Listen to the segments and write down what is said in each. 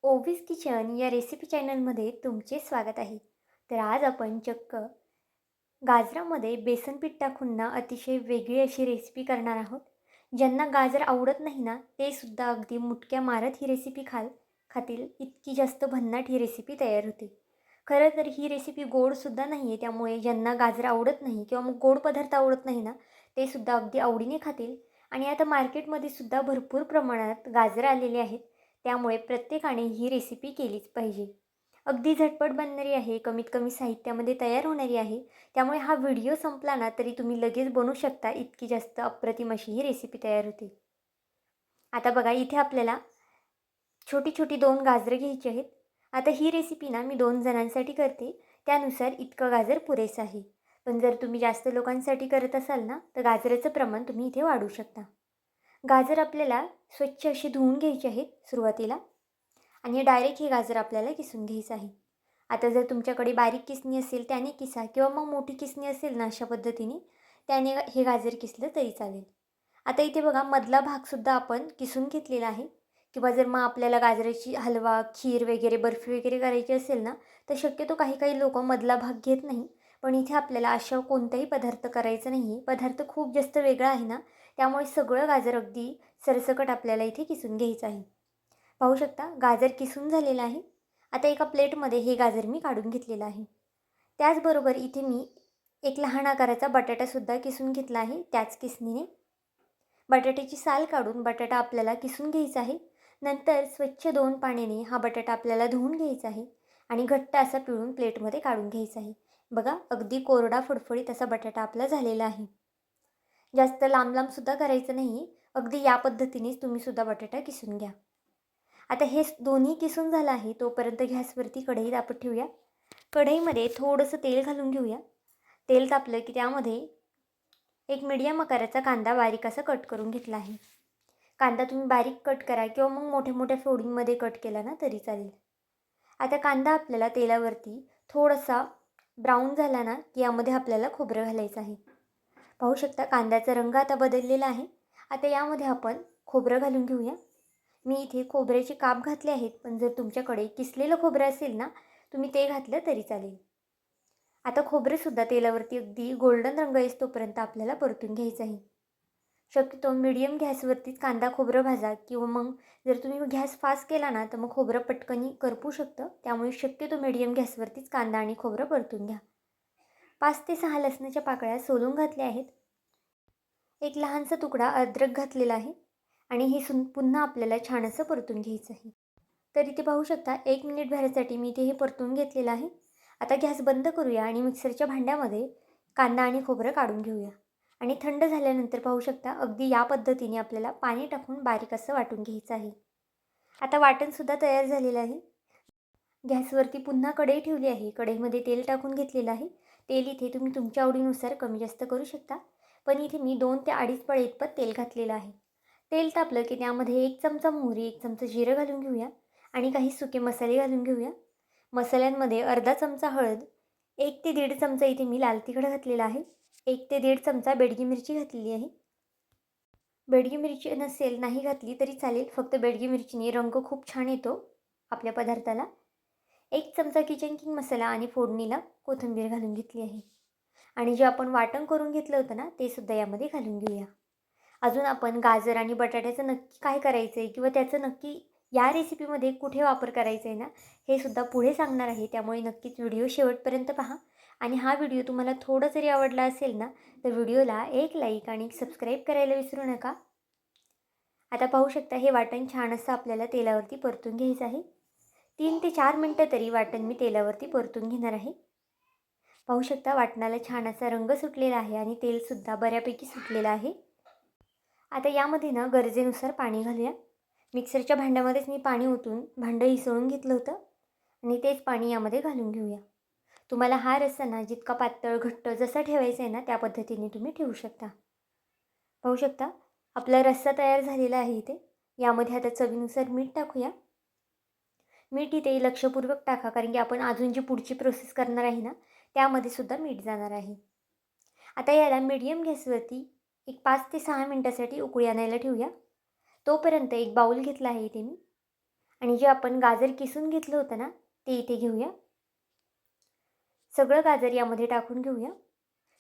ओवीज kitchen या recipe चॅनलमध्ये तुमचे स्वागत आहे. तर आज आपण चक्क गाजरामध्ये बेसन पीठ टाकून ना अतिशय वेगळी अशी रेसिपी करणार आहोत. ज्यांना गाजर आवडत नाही ना ते सुद्धा अगदी मुटक्या मारत ही रेसिपी खातील, इतकी जास्त भन्नाट ही रेसिपी तयार होते. खरं तर ही रेसिपी गोडसुद्धा नाही आहे, त्यामुळे ज्यांना गाजर आवडत नाही किंवा मग गोड पदार्थ आवडत नाही ना ते सुद्धा अगदी आवडीने खातील. आणि आता मार्केटमध्ये सुद्धा भरपूर प्रमाणात गाजरं आलेले आहेत, त्यामुळे प्रत्येकाने ही रेसिपी केलीच पाहिजे. अगदी झटपट बनणारी आहे, कमीत कमी साहित्यामध्ये तयार होणारी आहे. त्यामुळे हा व्हिडिओ संपला ना तरी तुम्ही लगेच बनवू शकता, इतकी जास्त अप्रतिम अशी ही रेसिपी तयार होते. आता बघा, इथे आपल्याला छोटी छोटी 2 गाजरं घ्यायची आहेत. आता ही रेसिपी ना मी 2 जणांसाठी करते, त्यानुसार इतकं गाजर पुरेसं आहे. पण जर तुम्ही जास्त लोकांसाठी करत असाल ना तर गाजराचं प्रमाण तुम्ही इथे वाढवू शकता. गाजर आपल्याला स्वच्छ अशी धुवून घ्यायची आहेत सुरुवातीला, आणि डायरेक्ट हे गाजर आपल्याला किसून घ्यायचं आहे. आता जर तुमच्याकडे बारीक किसणी असेल त्याने किसा, किंवा मग मोठी किसणी असेल ना अशा पद्धतीने त्याने हे गाजर किसलं तरी चालेल. आता इथे बघा, मधला भागसुद्धा आपण किसून घेतलेला आहे. किंवा जर मग आपल्याला गाजराची हलवा, खीर वगैरे, बर्फी वगैरे करायची असेल ना तर शक्यतो काही काही लोकं मधला भाग घेत नाही. पण इथे आपल्याला अशा कोणताही पदार्थ करायचा नाही आहे. पदार्थ खूप जास्त वेगळा आहे ना, त्यामुळे सगळं गाजर अगदी सरसकट आपल्याला इथे किसून घ्यायचं आहे. पाहू शकता, गाजर किसून झालेलं आहे. आता एका प्लेटमध्ये हे गाजर मी काढून घेतलेलं आहे. त्याचबरोबर इथे मी एक लहान आकाराचा बटाटासुद्धा किसून घेतला आहे त्याच किसणीने. बटाट्याची साल काढून बटाटा आपल्याला किसून घ्यायचा आहे. नंतर स्वच्छ 2 पाण्याने हा बटाटा आपल्याला धुवून घ्यायचा आहे आणि घट्ट असा पिळून प्लेटमध्ये काढून घ्यायचा आहे. बघा, अगदी कोरडा फडफडीत असा बटाटा आपला झालेला आहे. जास्त लांब लांबसुद्धा करायचं नाही, अगदी या पद्धतीनेच तुम्हीसुद्धा बटाटा किसून घ्या. आता हे दोन्ही किसून झालं आहे, तोपर्यंत गॅसवरती कढई तापत ठेवूया. कढईमध्ये थोडंसं तेल घालून घेऊया. तेल तापलं की त्यामध्ये एक मीडियम आकाराचा कांदा बारीक असा कट करून घेतला आहे. कांदा तुम्ही बारीक कट करा किंवा मग मोठ्या मोठ्या फोडिंगमध्ये कट केला ना तरी चालेल. आता कांदा आपल्याला तेलावरती थोडासा ब्राऊन झाला ना की यामध्ये आपल्याला खोबरं घालायचं आहे. पाहू शकता, कांद्याचा रंग आता बदललेला आहे. आता यामध्ये आपण खोबरं घालून घेऊया. मी इथे खोबऱ्याचे काप घातले आहेत, पण जर तुमच्याकडे किसलेलं खोबरं असेल ना तुम्ही ते घातलं तरी चालेल. आता खोबरेसुद्धा तेलावरती अगदी गोल्डन रंग येईस्तोपर्यंत आपल्याला परतून घ्यायचं आहे. शक्यतो मीडियम गॅसवरतीच कांदा खोबरं भाजा, किंवा मग जर तुम्ही गॅस फास्ट केला ना तर मग खोबरं पटकनी करपू शकतं. त्यामुळे शक्यतो मीडियम गॅसवरतीच कांदा आणि खोबरं परतून घ्या. 5 ते 6 लसणाच्या पाकळ्या सोलून घातल्या आहेत. एक लहानसा तुकडा अद्रक घातलेला आहे आणि हे पुन्हा आपल्याला छान असं परतून घ्यायचं आहे. तर इथे पाहू शकता, 1 मिनिट भरासाठी मी इथे हे परतून घेतलेलं आहे. आता गॅस बंद करूया आणि मिक्सरच्या भांड्यामध्ये कांदा आणि खोबरं काढून घेऊया. आणि थंड झाल्यानंतर पाहू शकता, अगदी या पद्धतीने आपल्याला पाणी टाकून बारीक असं वाटून घ्यायचं आहे. आता वाटणसुद्धा तयार झालेलं आहे. गॅसवरती पुन्हा कढई ठेवली आहे. कढईमध्ये तेल टाकून घेतलेलं आहे. तेल इथे तुम्ही तुमच्या आवडीनुसार कमी जास्त करू शकता. पण इथे मी 2 ते 2.5 पळी इतपत तेल घातलेलं आहे. तेल तापलं की त्यामध्ये 1 चमचा मोहरी, 1 चमचा जिरं घालून घेऊया आणि काही सुके मसाले घालून घेऊया. मसाल्यांमध्ये अर्धा चमचा हळद, 1 ते 1.5 चमचा इथे मी लाल तिखट घातलेला आहे. 1 ते 1.5 चमचा बेडगी मिरची घातलेली आहे. बेडगी मिरची नसेल, नाही घातली तरी चालेल, फक्त बेडगी मिरचीने रंग खूप छान येतो आपल्या पदार्थाला. 1 चमचा किचन किंग मसाला आणि फोडणीला कोथिंबीर घालून घेतली आहे. आणि जे आपण वाटण करून घेतलं होतं ना ते सुद्धा यामध्ये घालून घेऊया. अजून आपण गाजर आणि बटाट्याचं नक्की काय करायचं आहे, किंवा त्याचं नक्की या रेसिपीमध्ये कुठे वापर करायचा आहे ना हे सुद्धा पुढे सांगणार आहे. त्यामुळे नक्कीच व्हिडिओ शेवटपर्यंत पहा. आणि हा व्हिडिओ तुम्हाला थोडा जरी आवडला असेल ना तर व्हिडिओला एक लाईक आणि सबस्क्राईब करायला विसरू नका. आता पाहू शकता, हे वाटण छान असं आपल्याला तेलावरती परतून घ्यायचं आहे. 3 ते 4 मिनटं तरी वाटण मी तेलावरती परतून घेणार आहे. पाहू शकता, वाटणाला छान असा रंग सुटलेला आहे आणि तेलसुद्धा बऱ्यापैकी सुटलेलं आहे. आता यामध्ये ना गरजेनुसार पाणी घालूया. मिक्सरच्या भांड्यामध्येच मी पाणी ओतून भांडं इसळून घेतलं होतं आणि तेच पाणी यामध्ये घालून घेऊया. तुम्हाला हा रस्सा ना जितका पातळ घट्ट जसा ठेवायचा आहे ना त्या पद्धतीने तुम्ही ठेवू शकता. पाहू शकता, आपला रस्सा तयार झालेला आहे इथे. यामध्ये आता चवीनुसार मीठ टाकूया. मीठ इथे लक्षपूर्वक टाका, कारण की आपण अजून जी पुढची प्रोसेस करणार आहे ना त्यामध्ये सुद्धा मीठ जाणार आहे. आता याला मीडियम गॅसवरती एक 5 ते 6 मिनटासाठी उकळी आणायला ठेवूया. तोपर्यंत एक बाऊल घेतला आहे इथे मी आणि जे आपण गाजर किसून घेतलं होतं ना, ते इथे घेऊया. सगळं गाजर यामध्ये टाकून घेऊया.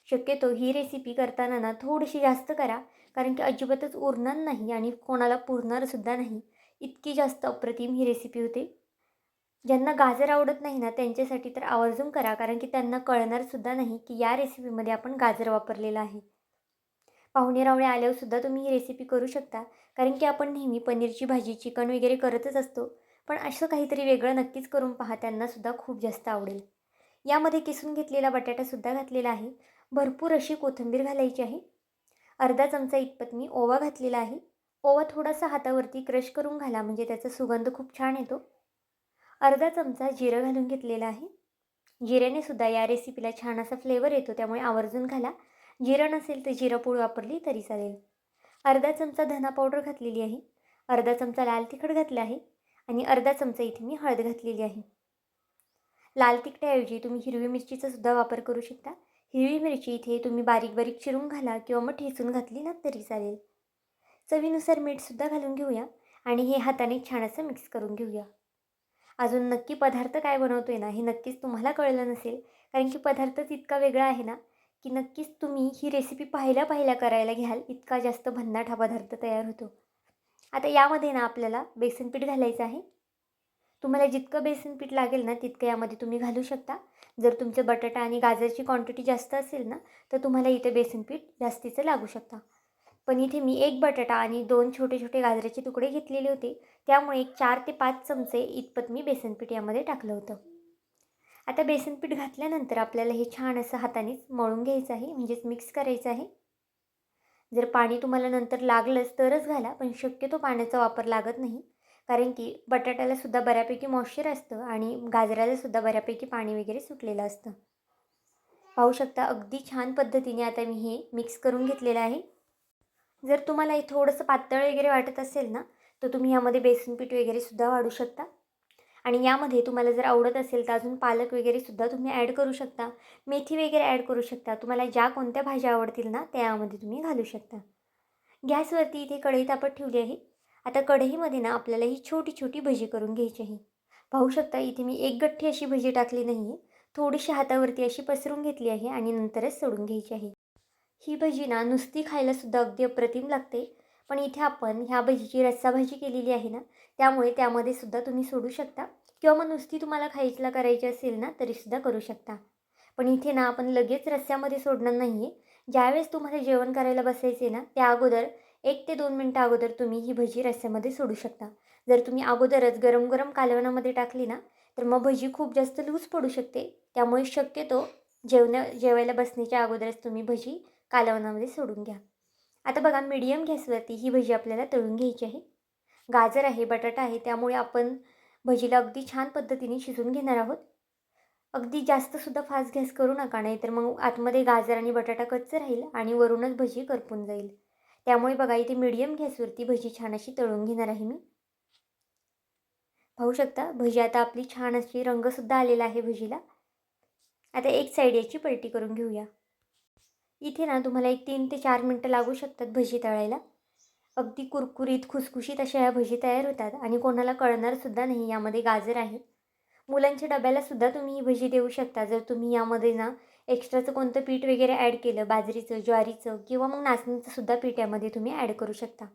शक्यतो ही रेसिपी करताना ना थोडीशी जास्त करा, कारण की अजिबातच उरणार नाही आणि कोणाला पुरणारसुद्धा नाही. इतकी जास्त अप्रतिम ही रेसिपी होते. ज्यांना गाजर आवडत नाही ना, त्यांच्यासाठी तर आवर्जून करा, कारण की त्यांना कळणारसुद्धा नाही की या रेसिपीमध्ये आपण गाजर वापरलेलं आहे. पाहुणे-रावळे आल्यावर सुद्धा तुम्ही ही रेसिपी करू शकता, कारण की आपण नेहमी पनीरची भाजी, चिकन वगैरे करतच असतो. पण असं काहीतरी वेगळं नक्कीच करून पहा, त्यांनासुद्धा खूप जास्त आवडेल. यामध्ये किसून घेतलेला बटाटासुद्धा घातलेला आहे. भरपूर अशी कोथिंबीर घालायची आहे. अर्धा चमचा इतपत मी ओवा घातलेला आहे. ओवा थोडासा हातावरती क्रश करून घाला, म्हणजे त्याचा सुगंध खूप छान येतो. अर्धा चमचा जिरं घालून घेतलेलं आहे. जिऱ्याने सुद्धा या रेसिपीला छान असा फ्लेवर येतो, त्यामुळे आवर्जून घाला. जिरं नसेल तर जिरंपूड वापरली तरी चालेल. अर्धा चमचा धना पावडर घातलेली आहे. अर्धा चमचा लाल तिखट घातलं आहे आणि अर्धा चमचा इथे मी हळद घातलेली आहे. लाल तिखटाऐवजी तुम्ही हिरवी मिरचीचा सुद्धा वापर करू शकता. हिरवी मिरची इथे तुम्ही बारीक बारीक चिरून घाला किंवा मग ठेचून घातली ना तरी चालेल. चवीनुसार मीठसुद्धा घालून घेऊया आणि हे हाताने छान असं मिक्स करून घेऊया. अजून नक्की पदार्थ काय बनवतोय ना, हे नक्कीच तुम्हाला कळलं नसेल, कारण की पदार्थच इतका वेगळा आहे ना, की नक्कीच तुम्ही ही रेसिपी पाहिल्या करायला घ्याल, इतका जास्त भन्नाट हा पदार्थ तयार होतो. आता यामध्ये ना आपल्याला बेसन पीठ घालायचं आहे. तुम्हाला जितकं बेसन पीठ लागेल ना, तितकं यामध्ये तुम्ही घालू शकता. जर तुमचं बटाटा आणि गाजरची क्वांटिटी जास्त असेल ना, तर तुम्हाला इथे बेसन पीठ जास्तीचं लागू शकता. पण इथे मी 1 बटाटा आणि 2 छोटे-छोटे गाजराचे तुकडे घेतलेले होते. त्यामुळे एक 4 ते 5 चमचे इतपत मी बेसन पीठ यामध्ये टाकलं होतं. आता बेसन पीठ घातल्यानंतर आपल्याला हे छान असं हातानेच मळून घ्यायचं आहे, म्हणजेच मिक्स करायचं आहे. जर पाणी तुम्हाला नंतर लागलंच तरच घाला, पण शक्यतो पाण्याचा वापर लागत नाही. कारण की बटाट्यालासुद्धा बऱ्यापैकी मॉइश्चर असतं आणि गाजरालासुद्धा बऱ्यापैकी पाणी वगैरे सुटलेलं असतं. पाहू शकता अगदी छान पद्धतीने आता मी हे मिक्स करून घेतलेलं आहे. जर तुम्हाला हे थोडंसं पातळ वगैरे वाटत असेल ना, तर तुम्ही यामध्ये बेसन पीठ वगैरे सुद्धा वाढू शकता. आणि यामध्ये तुम्हाला जर आवडत असेल तर अजून पालक वगैरे सुद्धा तुम्ही ॲड करू शकता. मेथी वगैरे ॲड करू शकता. तुम्हाला ज्या कोणत्या भाज्या आवडतील ना, त्या यामध्ये तुम्ही घालू शकता. गॅसवरती इथे कढई तापत ठेवली आहे. आता कढईमध्ये ना आपल्याला ही छोटी-छोटी भजी करून घ्यायची आहे. पाहू शकता इथे मी एक गठ्ठी अशी भजी टाकली नाही आहे. थोडीशी हातावरती अशी पसरून घेतली आहे आणि नंतरच सोडून घ्यायची आहे. ही भजी ना नुसती खायलासुद्धा अगदी अप्रतिम लागते. पण इथे आपण ह्या भजीची रस्साभाजी केलेली आहे ना, त्यामुळे त्यामध्ये सुद्धा तुम्ही सोडू शकता किंवा मग नुसती तुम्हाला खायला करायची असेल ना, तरीसुद्धा करू शकता. पण इथे ना आपण लगेच रस्स्यामध्ये सोडणार नाही आहे. ज्यावेळेस तुम्हाला जेवण करायला बसायचे ना, त्या अगोदर 1 ते 2 मिनिटं अगोदर तुम्ही ही भजी रस्स्यामध्ये सोडू शकता. जर तुम्ही अगोदरच गरम-गरम कालवणामध्ये टाकली ना, तर मग भजी खूप जास्त लूज पडू शकते. त्यामुळे शक्यतो जेवायला बसण्याच्या अगोदरच तुम्ही भजी कालवणामध्ये सोडून घ्या. आता बघा मीडियम गॅसवरती ही भजी आपल्याला तळून घ्यायची आहे. गाजर आहे, बटाटा आहे, त्यामुळे आपण भजीला अगदी छान पद्धतीने शिजवून घेणार आहोत. अगदी जास्तसुद्धा फास्ट गॅस करू नका, नाहीतर मग आतमध्ये गाजर आणि बटाटा कच्चं राहील आणि वरूनच भजी करपून जाईल. त्यामुळे बघा इथे मीडियम गॅसवरती भजी छान अशी तळून घेणार आहे मी. पाहू शकता भजी आता आपली छान अशी रंगसुद्धा आलेला आहे भजीला. आता एक साईड याची पलटी करून घेऊया. इथे ना तुम्हाला एक 3 ते 4 मिनटं लागू शकतात भजी तळायला. अगदी कुरकुरीत, खुसखुशीत अशा ह्या भजी तयार होतात आणि कोणाला कळणारसुद्धा नाही यामध्ये गाजर आहे. मुलांच्या डब्यालासुद्धा तुम्ही ही भजी देऊ शकता. जर तुम्ही यामध्ये ना एक्स्ट्राचं कोणतं पीठ वगैरे ॲड केलं, बाजरीचं, ज्वारीचं किंवा मग नाचणीचंसुद्धा पीठ यामध्ये तुम्ही ॲड करू शकता.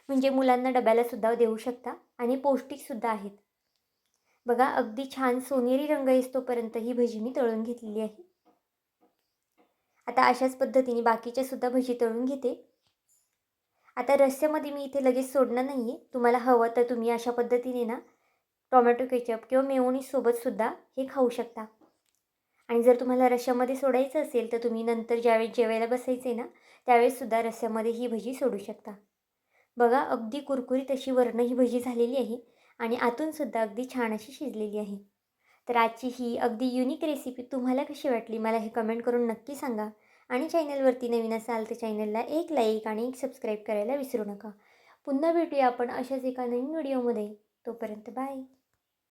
म्हणजे मुलांना डब्यालासुद्धा देऊ शकता आणि पौष्टिकसुद्धा आहेत. बघा अगदी छान सोनेरी रंग येईस्तोपर्यंत ही भजी मी तळून घेतलेली आहे. आता अशाच पद्धतीने बाकीच्यासुद्धा भजी तळून घेते. आता रस्स्यामध्ये मी इथे लगेच सोडणार नाही आहे. तुम्हाला हवं तर तुम्ही अशा पद्धतीने ना टोमॅटो केचप किंवा मेयोनीजसोबतसुद्धा हे खाऊ शकता. आणि जर तुम्हाला रश्श्यामध्ये सोडायचं असेल तर तुम्ही नंतर ज्यावेळेस जेवायला बसायचे ना, त्यावेळेससुद्धा रस्स्यामध्ये ही भजी सोडू शकता. बघा अगदी कुरकुरीत अशी वरनं ही भजी झालेली आहे आणि आतूनसुद्धा अगदी छान अशी शिजलेली आहे. तर आजची ही अगदी युनिक रेसिपी तुम्हाला कशी वाटली मला हे कमेंट करून नक्की सांगा. आणि चॅनलवरती नवीन असाल तर चॅनलला एक लाईक आणि एक सबस्क्राईब करायला विसरू नका. पुन्हा भेटूया आपण अशाच एका नवीन व्हिडिओमध्ये. तोपर्यंत बाय.